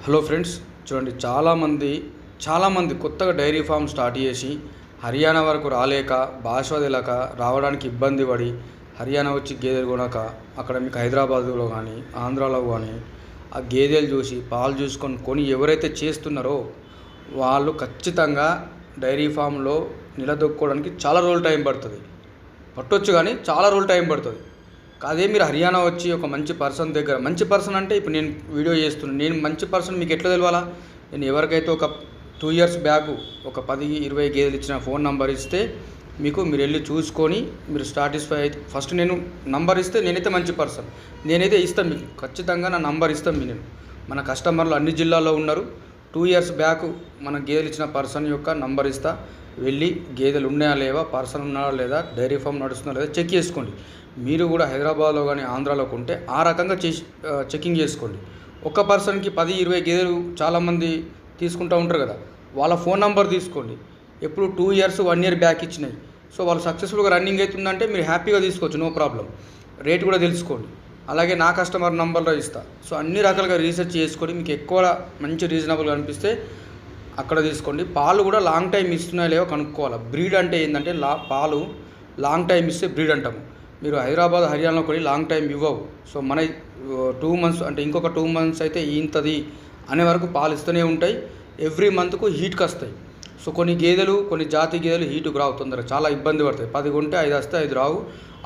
Hello friends, చూడండి చాలామంది కొత్తగా డైరీ ఫామ్ స్టార్ట్ చేసి హర్యానా వరకు రాలేక భాష తెలియక రావడానికి ఇబ్బంది పడి హర్యానా వచ్చి గేదెలు కొనక అక్కడ మీకు హైదరాబాదులో కానీ ఆంధ్రాలో కానీ ఆ గేదెలు చూసి పాలు కొని ఎవరైతే చేస్తున్నారో వాళ్ళు ఖచ్చితంగా డైరీ ఫామ్లో నిలదొక్కుకోవడానికి చాలా రోజులు టైం పడుతుంది. పట్టొచ్చు కానీ చాలా రోజులు టైం పడుతుంది. అదే మీరు హర్యానా వచ్చి ఒక మంచి పర్సన్ దగ్గర, మంచి పర్సన్ అంటే ఇప్పుడు నేను వీడియో చేస్తున్నాను, నేను మంచి పర్సన్ మీకు ఎట్లా తెలవాలా? నేను ఎవరికైతే ఒక 2 years బ్యాక్ ఒక 10-20 గేదెలు ఇచ్చిన ఫోన్ నెంబర్ ఇస్తే మీరు వెళ్ళి చూసుకొని మీరు సాటిస్ఫై అయితే ఫస్ట్ నేను నంబర్ ఇస్తే నేనైతే మంచి పర్సన్, నేనైతే ఇస్తాను మీకు ఖచ్చితంగా నా నంబర్ ఇస్తాను. నేను మన కస్టమర్లు అన్ని జిల్లాల్లో ఉన్నారు. 2 years బ్యాక్ మన గేదెలు ఇచ్చిన పర్సన్ యొక్క నంబర్ ఇస్తా, వెళ్ళి గేదెలు ఉన్నాయా లేవా, పర్సన్ ఉన్నాడా లేదా, డైరీ ఫామ్ నడుస్తుందా లేదా చెక్ చేసుకోండి. మీరు కూడా హైదరాబాద్లో కానీ ఆంధ్రాలో ఉంటే ఆ రకంగా చెకింగ్ చేసుకోండి. ఒక పర్సన్కి 10-20 గేదెలు చాలామంది తీసుకుంటూ ఉంటారు కదా, వాళ్ళ ఫోన్ నెంబర్ తీసుకోండి. ఎప్పుడు 2 years 1 year బ్యాక్ ఇచ్చినాయి. సో వాళ్ళు సక్సెస్ఫుల్గా రన్నింగ్ అవుతుందంటే మీరు హ్యాపీగా తీసుకోవచ్చు, నో ప్రాబ్లం. రేట్ కూడా తెలుసుకోండి. అలాగే నా కస్టమర్ నెంబర్లో ఇస్తా. సో అన్ని రకాలుగా రీసెర్చ్ చేసుకొని మీకు ఎక్కువ మంచి రీజనబుల్గా అనిపిస్తే అక్కడ తీసుకోండి. పాలు కూడా లాంగ్ టైం ఇస్తున్నాయో లేవో కనుక్కోవాలి. బ్రీడ్ అంటే ఏంటంటే పాలు లాంగ్ టైం ఇస్తే బ్రీడ్ అంటాము. మీరు హైదరాబాద్ హర్యానాలో కొని లాంగ్ టైం ఇవ్వవు. సో మన 2 months అంటే ఇంకొక 2 months అయితే ఇంతది అనే వరకు పాలు ఇస్తూనే ఉంటాయి. ఎవ్రీ మంత్కు హీట్కి వస్తాయి. సో కొన్ని జాతి గేదెలు హీటుకు రావు, తొందరగా చాలా ఇబ్బంది పడతాయి. 10 కొంటే 5 వస్తే 5 రావు,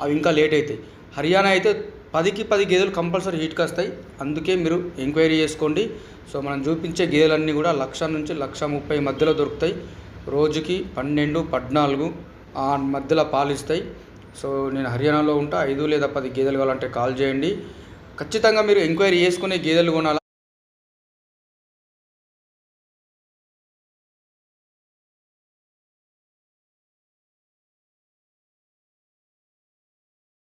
అవి ఇంకా లేట్ అవుతాయి. హర్యానా అయితే 10 గేదెలు కంపల్సరీ హీట్కి వస్తాయి. అందుకే మీరు ఎంక్వైరీ చేసుకోండి. సో మనం చూపించే గేదెలన్నీ కూడా 1,00,000 నుంచి 1,30,000 మధ్యలో దొరుకుతాయి. రోజుకి 12-14 ఆ మధ్యలో పాలు ఇస్తాయి. సో నేను హర్యానాలో ఉంటా. 5 లేదా 10 గేదెలు కావాలంటే కాల్ చేయండి. ఖచ్చితంగా మీరు ఎంక్వైరీ చేసుకునే గేదెలు కొనాలి.